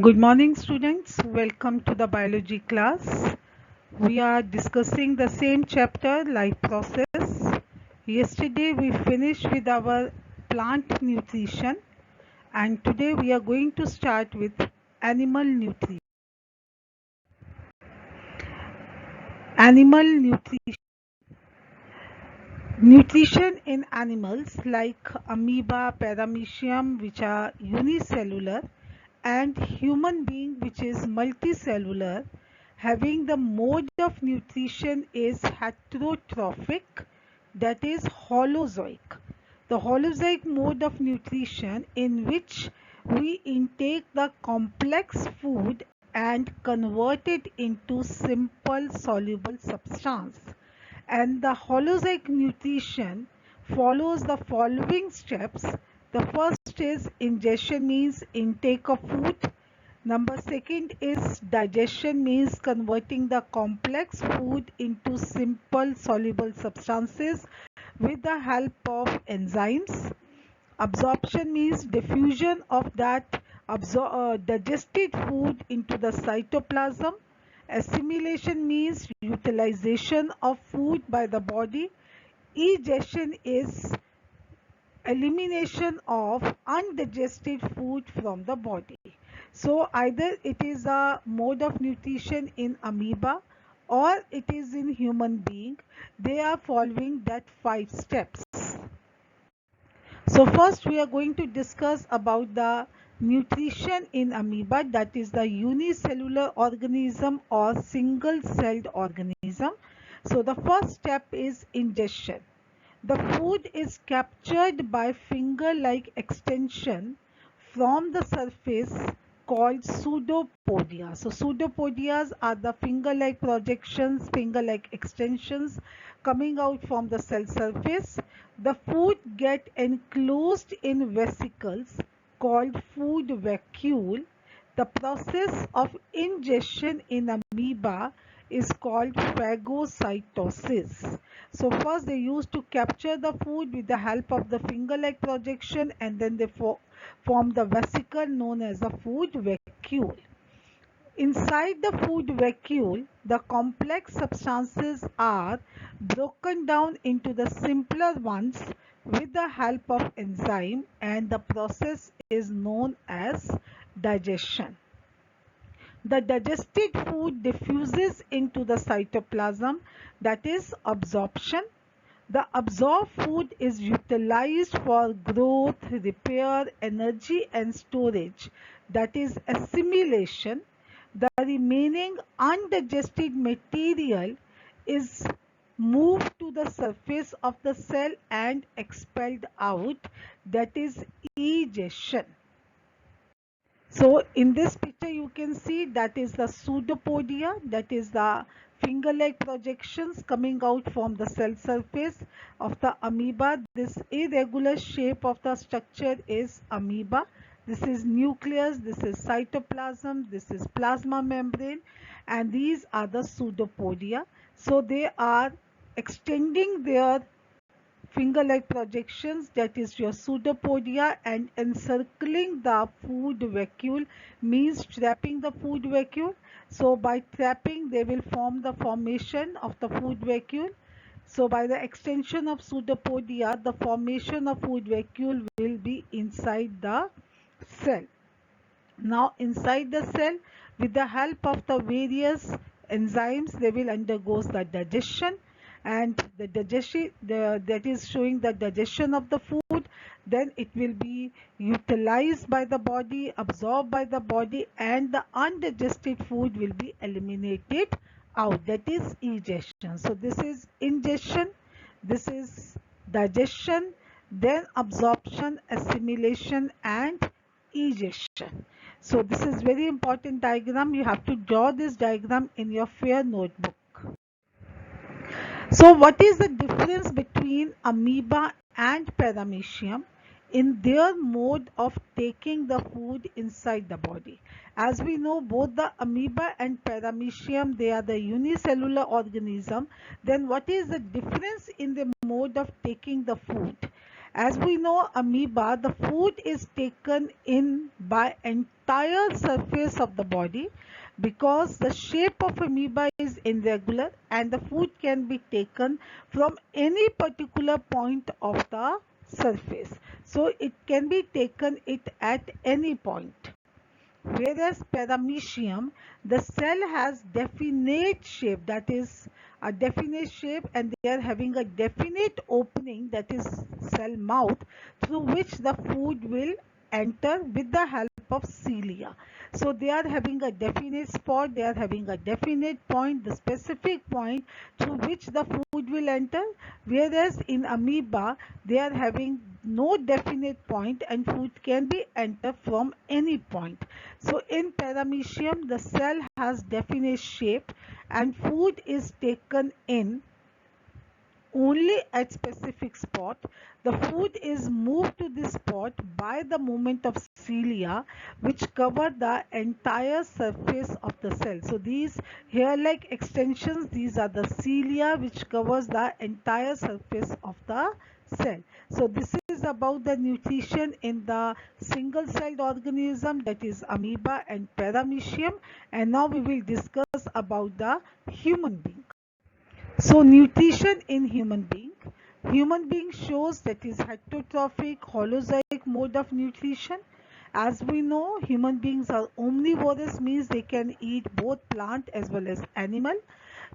Good morning, students. Welcome to the biology class. We are discussing the same chapter, life process. Yesterday we finished with our plant nutrition, and today we are going to start with animal nutrition. Animal nutrition. Nutrition in animals like amoeba, paramecium, which are unicellular, and human being, which is multicellular, having the mode of nutrition is heterotrophic, that is holozoic. The holozoic mode of nutrition in which we intake the complex food and convert it into simple soluble substance. And the holozoic nutrition follows the following steps. The first is ingestion, means intake of food. Number second is digestion, means converting the complex food into simple soluble substances with the help of enzymes. Absorption means diffusion of that digested food into the cytoplasm. Assimilation means utilization of food by the body. Egestion is elimination of undigested food from the body. So either it is a mode of nutrition in amoeba or it is in human being. They are following that 5 steps. So first we are going to discuss about the nutrition in amoeba, that is the unicellular organism or single-celled organism. So the first step is ingestion. The food is captured by finger-like extension from the surface called pseudopodia. So pseudopodias are the finger-like projections, finger-like extensions coming out from the cell surface. The food get enclosed in vesicles called food vacuole. The process of ingestion in amoeba is called phagocytosis. So first they used to capture the food with the help of the finger-like projection, and then they form the vesicle known as the food vacuole. Inside the food vacuole, the complex substances are broken down into the simpler ones with the help of enzyme, and the process is known as digestion. The digested food diffuses into the cytoplasm, that is absorption. The absorbed food is utilized for growth, repair, energy and storage, that is assimilation. The remaining undigested material is moved to the surface of the cell and expelled out, that is egestion. So in this picture you can see that is the pseudopodia, that is the finger-like projections coming out from the cell surface of the amoeba. This irregular shape of the structure is amoeba. This is nucleus, this is cytoplasm, this is plasma membrane, and these are the pseudopodia. So they are extending their finger-like projections, that is your pseudopodia, and encircling the food vacuole means trapping the food vacuole. So by trapping they will form the formation of the food vacuole. So by the extension of pseudopodia, the formation of food vacuole will be inside the cell. Now inside the cell, with the help of the various enzymes, they will undergo the digestion, and the digestion that is showing the digestion of the food. Then it will be utilized by the body, absorbed by the body, and the undigested food will be eliminated out, that is egestion. So this is ingestion, this is digestion, then absorption, assimilation and egestion. So this is very important diagram. You have to draw this diagram in your fair notebook. So what is the difference between amoeba and paramecium in their mode of taking the food inside the body? As we know, both the amoeba and paramecium, they are the unicellular organism. Then what is the difference in the mode of taking the food? As we know, amoeba, the food is taken in by entire surface of the body because the shape of amoeba is irregular and the food can be taken from any particular point of the surface. So it can be taken it at any point. Whereas paramecium, the cell has definite shape, that is a definite shape, and they are having a definite opening, that is cell mouth, through which the food will enter with the help of cilia. So they are having a definite spot, they are having a definite point, the specific point through which the food will enter, whereas in amoeba they are having no definite point and food can be entered from any point. So in paramecium, the cell has definite shape and food is taken in only at specific spot. The food is moved to this spot by the movement of cilia which cover the entire surface of the cell. So these hair-like extensions, these are the cilia which covers the entire surface of the cell. So this is about the nutrition in the single-celled organism, that is amoeba and paramecium, and now we will discuss about the human being. So nutrition in human being. Human being shows that is heterotrophic holozoic mode of nutrition. As we know, human beings are omnivorous, means they can eat both plant as well as animal.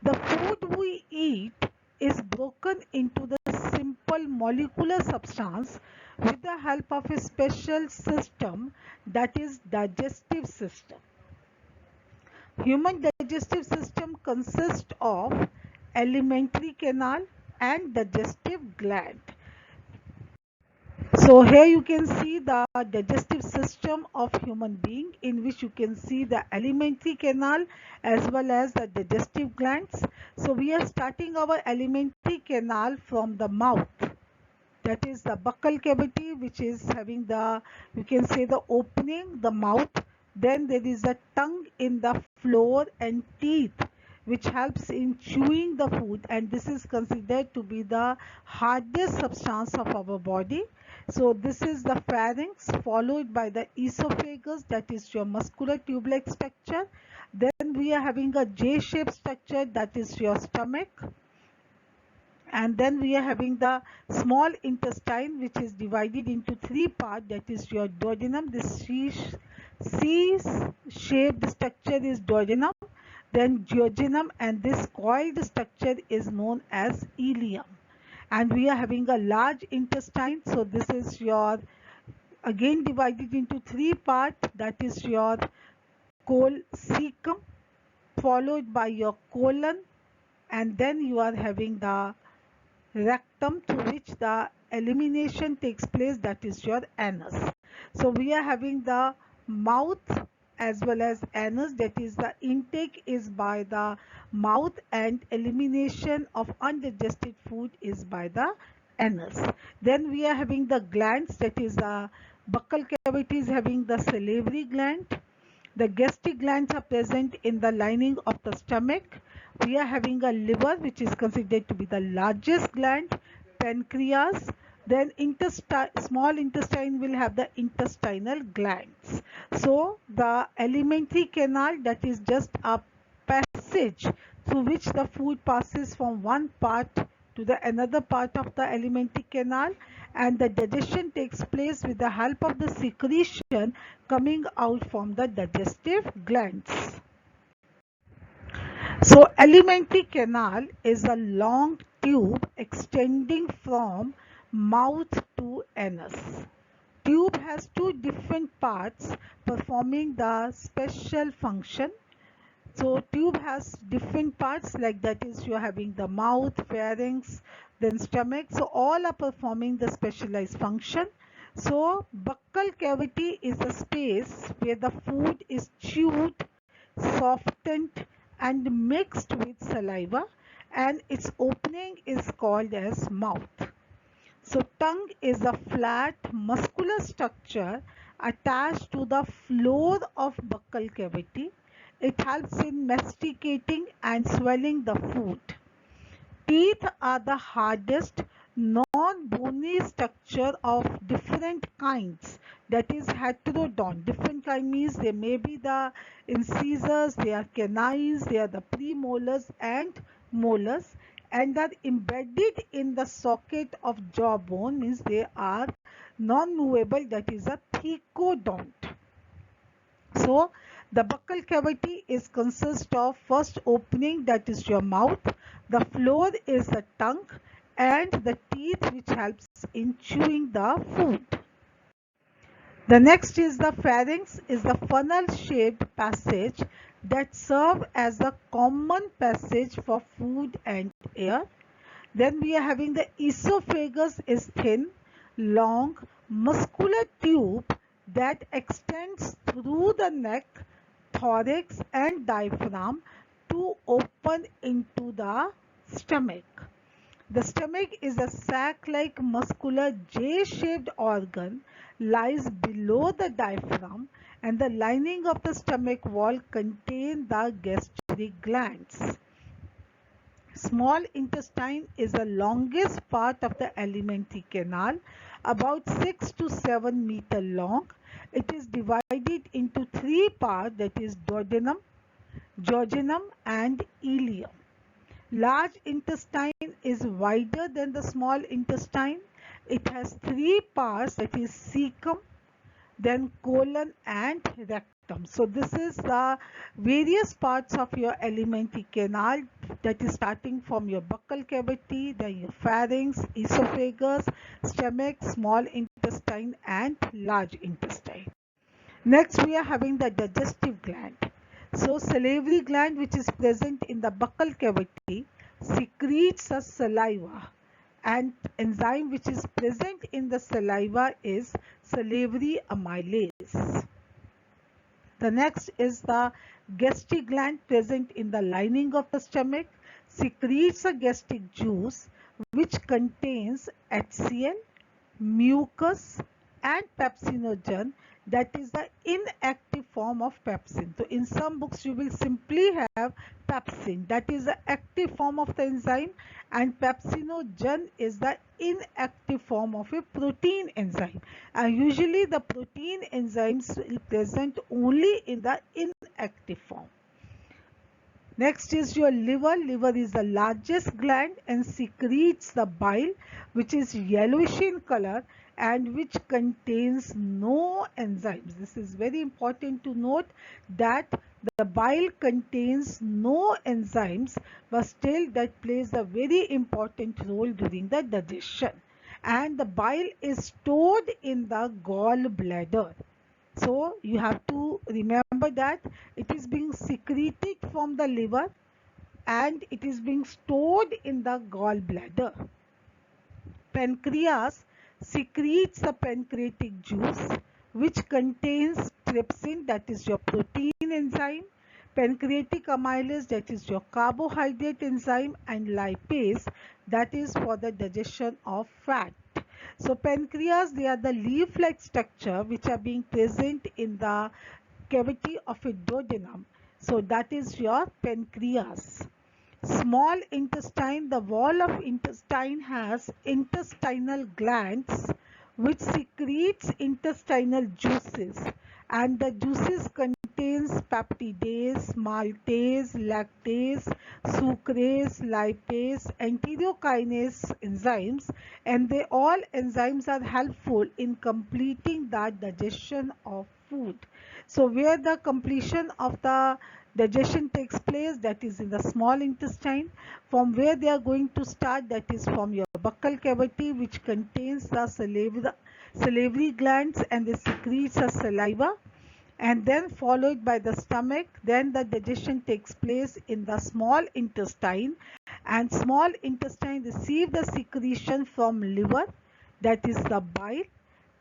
The food we eat is broken into the simple molecular substance with the help of a special system, that is digestive system. Human digestive system consists of alimentary canal and digestive gland. So here you can see the digestive system of human being, in which you can see the alimentary canal as well as the digestive glands. So we are starting our alimentary canal from the mouth, that is the buccal cavity, which is having the, you can say, the opening, the mouth. Then there is a tongue in the floor and teeth which helps in chewing the food, and this is considered to be the hardest substance of our body. So this is the pharynx, followed by the esophagus, that is your muscular tube-like structure. Then we are having a J-shaped structure, that is your stomach. And then we are having the small intestine, which is divided into three parts, that is your duodenum. This C-shaped structure is duodenum, then duodenum, and this coiled structure is known as ileum. And we are having a large intestine, so this is your, again divided into three parts, that is your cecum, followed by your colon, and then you are having the rectum, through which the elimination takes place, that is your anus. So we are having the mouth as well as anus, that is the intake is by the mouth and elimination of undigested food is by the anus. Then we are having the glands, that is the buccal cavity is having the salivary gland. The gastric glands are present in the lining of the stomach. We are having a liver, which is considered to be the largest gland, pancreas. Then small intestine will have the intestinal glands. So the alimentary canal, that is just a passage through which the food passes from one part to the another part of the alimentary canal, and the digestion takes place with the help of the secretion coming out from the digestive glands. So alimentary canal is a long tube extending from mouth to anus. Tube has two different parts performing the special function. So tube has different parts, like that is you are having the mouth, pharynx, then stomach. So all are performing the specialized function. So buccal cavity is a space where the food is chewed, softened and mixed with saliva, and its opening is called as mouth. So tongue is a flat muscular structure attached to the floor of buccal cavity. It helps in masticating and swallowing the food. Teeth are the hardest non-bony structure of different kinds, that is heterodont. Different kind means they may be the incisors, they are canines, they are the premolars and molars, and are embedded in the socket of jawbone, means they are non-movable, that is a thecodont. So the buccal cavity is consist of first opening, that is your mouth, the floor is the tongue, and the teeth which helps in chewing the food. The next is the pharynx, is the funnel shaped passage that serve as a common passage for food and air. Then we are having the esophagus, is thin, long, muscular tube that extends through the neck, thorax and diaphragm to open into the stomach. The stomach is a sac-like muscular J-shaped organ, lies below the diaphragm, and the lining of the stomach wall contains the gastric glands. Small intestine is the longest part of the alimentary canal, about 6 to 7 meter long. It is divided into three parts, that is duodenum, jejunum and ileum. Large intestine is wider than the small intestine. It has three parts, that is cecum, then colon and rectum. So this is the various parts of your alimentary canal, that is starting from your buccal cavity, then your pharynx, esophagus, stomach, small intestine and large intestine. Next we are having the digestive gland. So salivary gland, which is present in the buccal cavity, secretes a saliva, and enzyme which is present in the saliva is salivary amylase. The next is the gastric gland, present in the lining of the stomach, secretes a gastric juice which contains HCl, mucus and pepsinogen, that is the inactive form of pepsin. So in some books you will simply have pepsin, that is the active form of the enzyme, and pepsinogen is the inactive form of a protein enzyme, and usually the protein enzymes will present only in the inactive form. Next is your liver. Liver is the largest gland and secretes the bile, which is yellowish in color and which contains no enzymes. This is very important to note that the bile contains no enzymes, but still that plays a very important role during the digestion. And the bile is stored in the gallbladder. So you have to remember that it is being secreted from the liver and it is being stored in the gallbladder. Pancreas secretes the pancreatic juice which contains trypsin, that is your protein enzyme, pancreatic amylase, that is your carbohydrate enzyme, and lipase, that is for the digestion of fat. So pancreas, they are the leaf-like structure which are being present in the cavity of a duodenum. So that is your pancreas. Small intestine, the wall of intestine has intestinal glands which secretes intestinal juices, and the juices contains peptidase, maltase, lactase, sucrase, lipase, enterokinase enzymes, and they all enzymes are helpful in completing the digestion of food. So where the completion of the digestion takes place, that is in the small intestine. From where they are going to start, that is from your buccal cavity, which contains the salivary glands and they secretes a saliva, and then followed by the stomach. Then the digestion takes place in the small intestine, and small intestine receive the secretion from liver, that is the bile,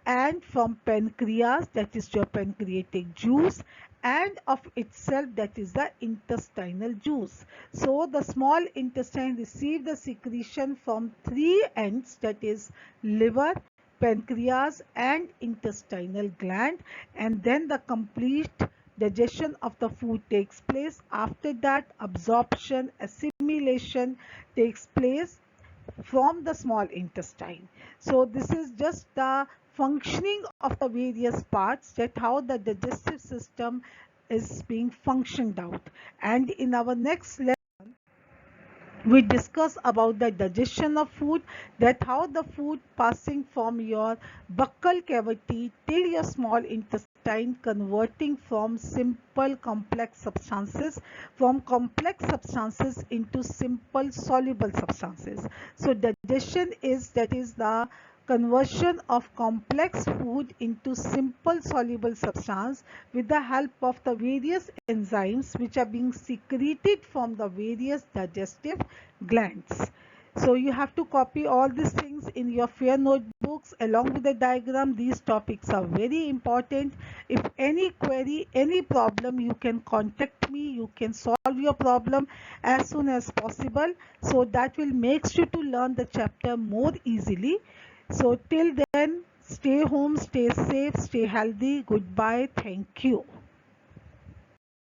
and from pancreas, that is your pancreatic juice, and of itself, that is the intestinal juice. So the small intestine receive the secretion from three ends, that is liver, pancreas and intestinal gland, and then the complete digestion of the food takes place. After that, absorption, assimilation takes place from the small intestine. So this is just the functioning of the various parts, that how the digestive system is being functioned out. And in our next lesson, we discuss about the digestion of food, that how the food passing from your buccal cavity till your small intestine, converting from simple complex substances, from complex substances into simple soluble substances. So digestion is, that is the conversion of complex food into simple soluble substance with the help of the various enzymes which are being secreted from the various digestive glands. So you have to copy all these things in your fair notebooks along with the diagram. These topics are very important. If any query, any problem, you can contact me. You can solve your problem as soon as possible. So that will make you to learn the chapter more easily. So till then, stay home, stay safe, stay healthy. Goodbye. Thank you.